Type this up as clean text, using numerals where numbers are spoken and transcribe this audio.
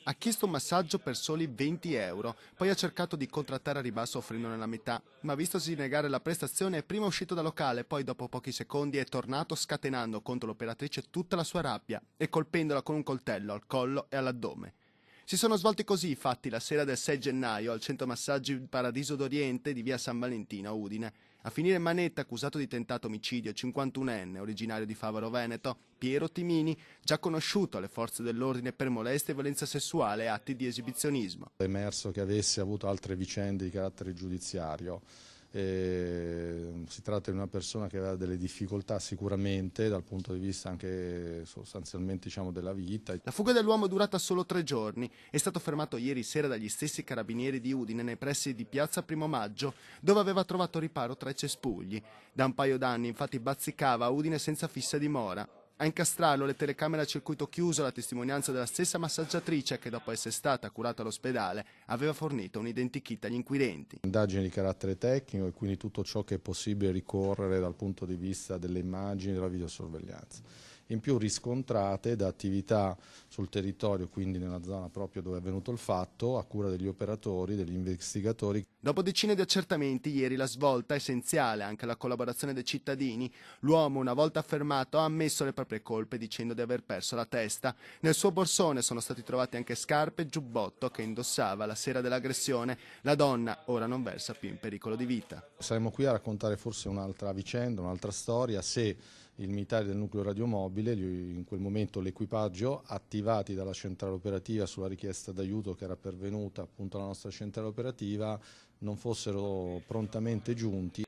Ha chiesto un massaggio per soli 20 euro, poi ha cercato di contrattare a ribasso offrendone la metà, ma vistosi negare la prestazione è prima uscito dal locale, poi dopo pochi secondi è tornato scatenando contro l'operatrice tutta la sua rabbia e colpendola con un coltello al collo e all'addome. Si sono svolti così i fatti la sera del 6 gennaio al centro massaggi Paradiso d'Oriente di via San Valentino a Udine. A finire in manetta, accusato di tentato omicidio, 51enne, originario di Favaro Veneto, Piero Timini, già conosciuto alle forze dell'ordine per molestia e violenza sessuale e atti di esibizionismo. È emerso che avesse avuto altre vicende di carattere giudiziario. Si tratta di una persona che aveva delle difficoltà sicuramente dal punto di vista anche sostanzialmente della vita. La fuga dell'uomo è durata solo 3 giorni. È stato fermato ieri sera dagli stessi carabinieri di Udine nei pressi di piazza Primo Maggio, dove aveva trovato riparo tra i cespugli. Da un paio d'anni infatti bazzicava a Udine senza fissa dimora. A incastrarlo le telecamere a circuito chiuso, la testimonianza della stessa massaggiatrice che dopo essere stata curata all'ospedale aveva fornito un identikit agli inquirenti. Indagini di carattere tecnico e quindi tutto ciò che è possibile ricorrere dal punto di vista delle immagini della videosorveglianza. In più riscontrate da attività sul territorio, quindi nella zona proprio dove è avvenuto il fatto, a cura degli operatori, degli investigatori. Dopo decine di accertamenti, ieri la svolta, essenziale anche la collaborazione dei cittadini, l'uomo, una volta affermato, ha ammesso le proprie colpe dicendo di aver perso la testa. Nel suo borsone sono stati trovati anche scarpe e giubbotto che indossava la sera dell'aggressione. La donna ora non versa più in pericolo di vita. Saremo qui a raccontare forse un'altra vicenda, un'altra storia, se il militare del nucleo radiomobile, in quel momento l'equipaggio, attivati dalla centrale operativa sulla richiesta d'aiuto che era pervenuta appunto alla nostra centrale operativa, non fossero prontamente giunti.